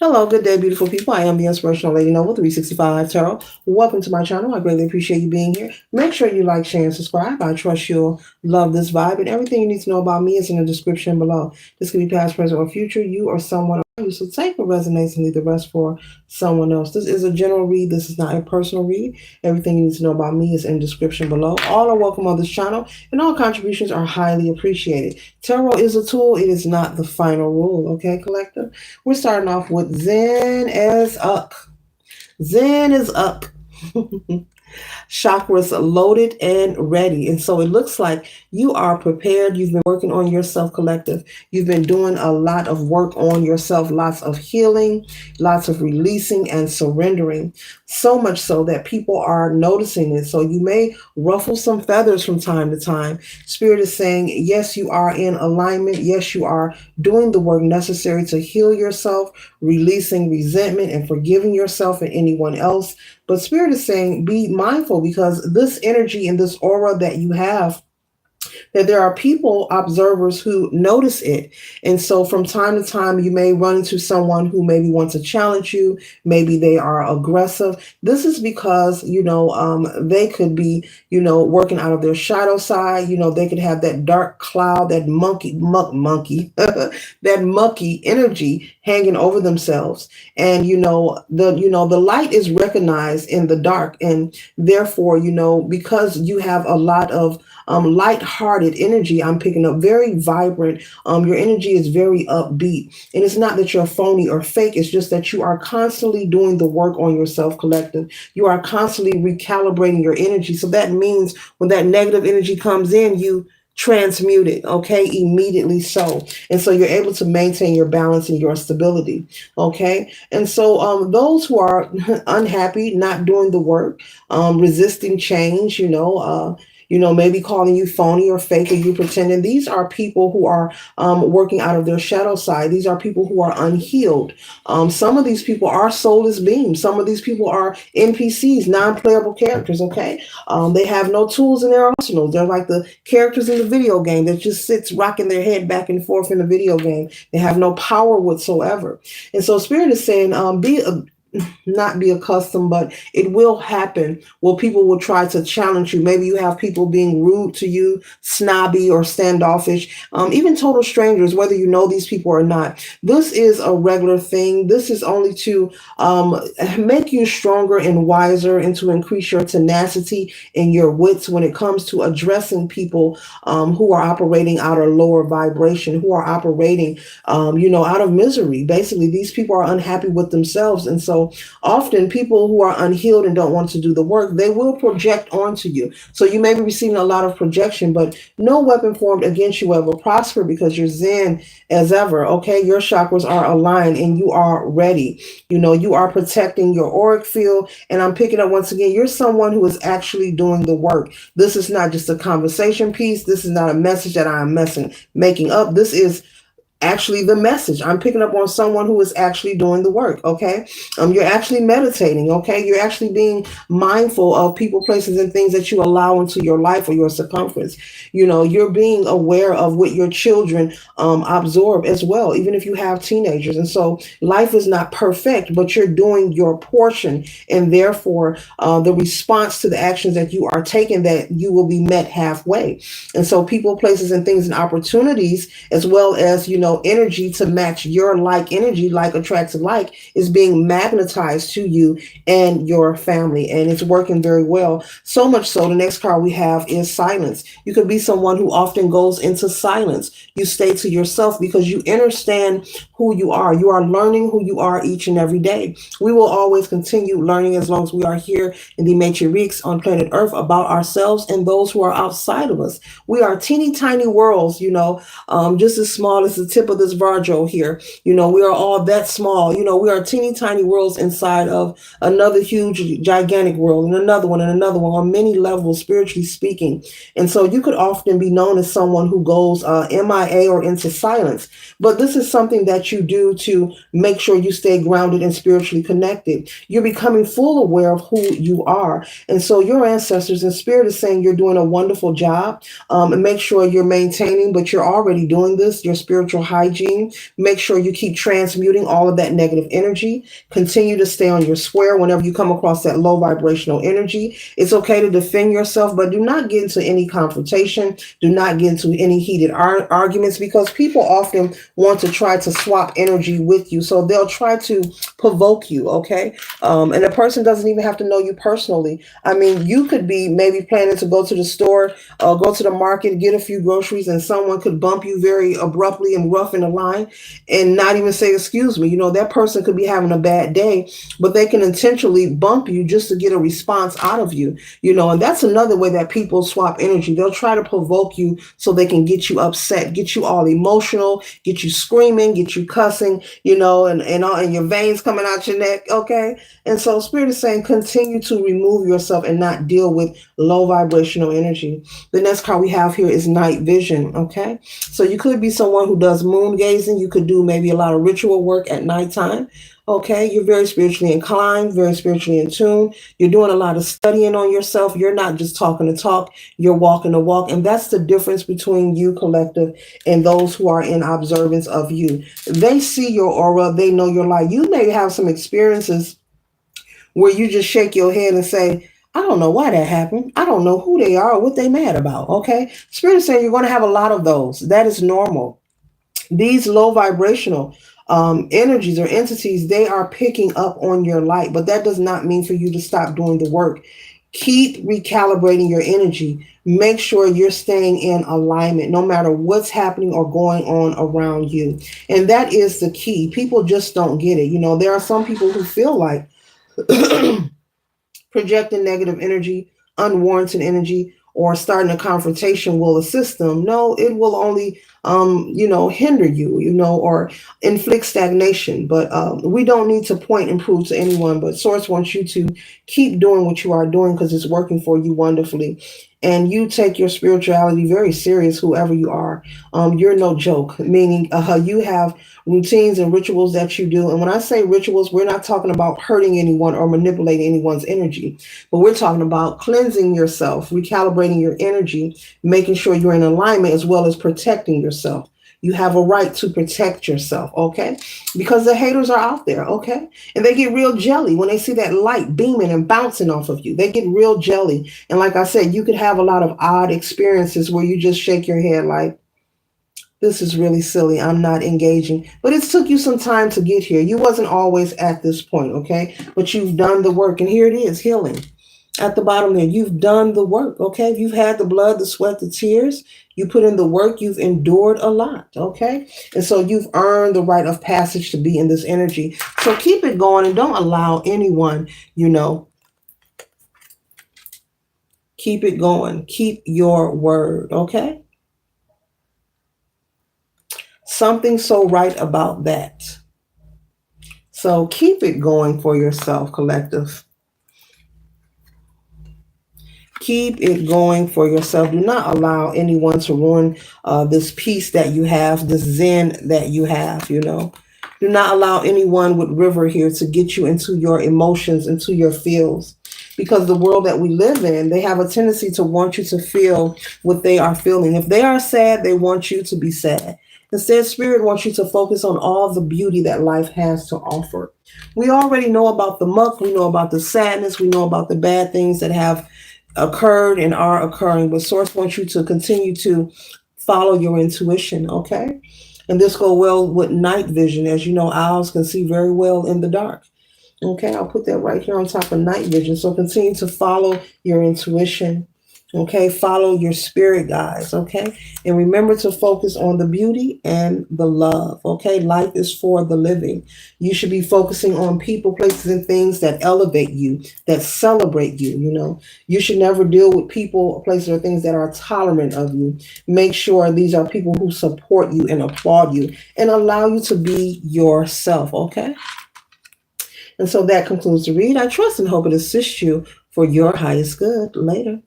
Hello, good day, beautiful people. I am the Inspirational Lady Noble 365 Tarot. Welcome to my channel. I greatly appreciate you being here. Make sure you like, share, and subscribe. I trust you'll love this vibe, and everything you need to know about me is in the description below. This could be past, present, or future. You or someone you. So take what resonates and leave the rest for someone else. This is a general read. This is not a personal read. Everything you need to know about me is in the description below. All are welcome on this channel, and all contributions are highly appreciated. Tarot is a tool. It is not the final rule. Okay, collective? We're starting off with Zen as up. Zen is up. Chakras loaded and ready. And so it looks like you are prepared. You've been working on yourself, collective. You've been doing a lot of work on yourself, lots of healing, lots of releasing and surrendering. So much so that people are noticing it. So you may ruffle some feathers from time to time. Spirit is saying, yes, you are in alignment. Yes, you are doing the work necessary to heal yourself, releasing resentment and forgiving yourself and anyone else. But Spirit is saying, be mindful because this energy and this aura that you have, that there are people, observers who notice it. And so from time to time, you may run into someone who maybe wants to challenge you. Maybe they are aggressive. This is because, they could be, working out of their shadow side. They could have that dark cloud, that monkey, that mucky energy hanging over themselves. And, the light is recognized in the dark. And therefore, because you have a lot of light-hearted energy, I'm picking up very vibrant. Your energy is very upbeat. And it's not that you're phony or fake. It's just that you are constantly doing the work on yourself, collective. You are constantly recalibrating your energy. So that means when that negative energy comes in, you transmute it, okay, immediately so. And so you're able to maintain your balance and your stability, okay? And so those who are unhappy, not doing the work, resisting change, maybe calling you phony or fake or you pretending. These are people who are working out of their shadow side. These are people who are unhealed. Some of these people are soulless beings. Some of these people are NPCs, non-playable characters, okay? They have no tools in their arsenal. They're like the characters in the video game that just sits rocking their head back and forth in the video game. They have no power whatsoever. And so Spirit is saying, not be accustomed, but it will happen where people will try to challenge you. Maybe you have people being rude to you, snobby or standoffish, even total strangers, whether you know these people or not. This is a regular thing. This is only to make you stronger and wiser and to increase your tenacity and your wits when it comes to addressing people who are operating out of lower vibration, who are operating, out of misery. Basically, these people are unhappy with themselves. And so often people who are unhealed and don't want to do the work, they will project onto you. So you may be receiving a lot of projection, but no weapon formed against you ever prosper because you're zen as ever. Okay. Your chakras are aligned and you are ready. You are protecting your auric field. And I'm picking up once again, you're someone who is actually doing the work. This is not just a conversation piece. This is not a message that I'm making up. This is actually the message. I'm picking up on someone who is actually doing the work. Okay. You're actually meditating. Okay. You're actually being mindful of people, places, and things that you allow into your life or your circumference. You're being aware of what your children absorb as well, even if you have teenagers. And so life is not perfect, but you're doing your portion. And therefore, the response to the actions that you are taking, that you will be met halfway. And so people, places, and things and opportunities, as well as, energy to match your like energy, like attracts like, is being magnetized to you and your family. And it's working very well. So much so, the next card we have is silence. You could be someone who often goes into silence. You stay to yourself because you understand who you are. You are learning who you are each and every day. We will always continue learning as long as we are here in the matrix on planet Earth about ourselves and those who are outside of us. We are teeny tiny worlds, just as small as the tip of this Virgo here. We are all that small. We are teeny tiny worlds inside of another huge, gigantic world, and another one on many levels, spiritually speaking. And so you could often be known as someone who goes MIA or into silence. But this is something that you do to make sure you stay grounded and spiritually connected. You're becoming full aware of who you are. And so your ancestors and spirit is saying you're doing a wonderful job. And make sure you're maintaining, but you're already doing this, your spiritual hygiene. Make sure you keep transmuting all of that negative energy. Continue to stay on your square whenever you come across that low vibrational energy. It's okay to defend yourself, but do not get into any confrontation. Do not get into any heated arguments, because people often want to try to swap energy with you. So they'll try to provoke you, okay? And the person doesn't even have to know you personally. I mean, you could be maybe planning to go to the store, go to the market, get a few groceries, and someone could bump you very abruptly and rough in the line and not even say, excuse me. You know, that person could be having a bad day, but they can intentionally bump you just to get a response out of you, you know, and that's another way that people swap energy. They'll try to provoke you so they can get you upset, get you all emotional, get you screaming, get you cussing, you know, and your veins coming out your neck, okay? And so Spirit is saying continue to remove yourself and not deal with low vibrational energy. The next card we have here is night vision, okay? So you could be someone who does moon gazing. You could do maybe a lot of ritual work at nighttime. Okay, you're very spiritually inclined, very spiritually in tune. You're doing a lot of studying on yourself. You're not just talking to talk, you're walking the walk. And that's the difference between you, collective, and those who are in observance of you. They see your aura, they know your light. You may have some experiences where you just shake your head and say, I don't know why that happened. I don't know who they are or what they mad about. Okay, Spirit is saying you're going to have a lot of those. That is normal. These low vibrational energies or entities, they are picking up on your light, but that does not mean for you to stop doing the work. Keep recalibrating your energy. Make sure you're staying in alignment no matter what's happening or going on around you. And that is the key. People just don't get it. You know, there are some people who feel like projecting negative energy, unwarranted energy, or starting a confrontation will assist them. No, it will only, hinder you, or inflict stagnation. But we don't need to point and prove to anyone. But Source wants you to keep doing what you are doing because it's working for you wonderfully. And you take your spirituality very serious, whoever you are. You're no joke, meaning you have routines and rituals that you do. And when I say rituals, we're not talking about hurting anyone or manipulating anyone's energy, but we're talking about cleansing yourself, recalibrating your energy, making sure you're in alignment, as well as protecting yourself. You have a right to protect yourself, okay? Because the haters are out there, okay? And they get real jelly when they see that light beaming and bouncing off of you. They get real jelly. And like I said, you could have a lot of odd experiences where you just shake your head like, this is really silly. I'm not engaging. But it took you some time to get here. You wasn't always at this point, okay? But you've done the work. And here it is, healing. At the bottom there, you've done the work, okay? You've had the blood, the sweat, the tears. You put in the work. You've endured a lot, okay? And so you've earned the right of passage to be in this energy. So keep it going and don't allow anyone, keep it going. Keep your word, okay? Something so right about that. So keep it going for yourself, collective. Keep it going for yourself. Do not allow anyone to ruin this peace that you have, this zen that you have, Do not allow anyone with River here to get you into your emotions, into your feels. Because the world that we live in, they have a tendency to want you to feel what they are feeling. If they are sad, they want you to be sad. Instead, Spirit wants you to focus on all the beauty that life has to offer. We already know about the muck. We know about the sadness. We know about the bad things that have occurred and are occurring. But Source wants you to continue to follow your intuition, okay? And this go well with night vision. As you know, owls can see very well in the dark. Okay, I'll put that right here on top of night vision. So continue to follow your intuition. Okay, follow your spirit guides. Okay, and remember to focus on the beauty and the love. Okay, life is for the living. You should be focusing on people, places, and things that elevate you, that celebrate you. You should never deal with people, places, or things that are tolerant of you. Make sure these are people who support you and applaud you and allow you to be yourself. Okay. And so that concludes the read. I trust and hope it assists you for your highest good. Later.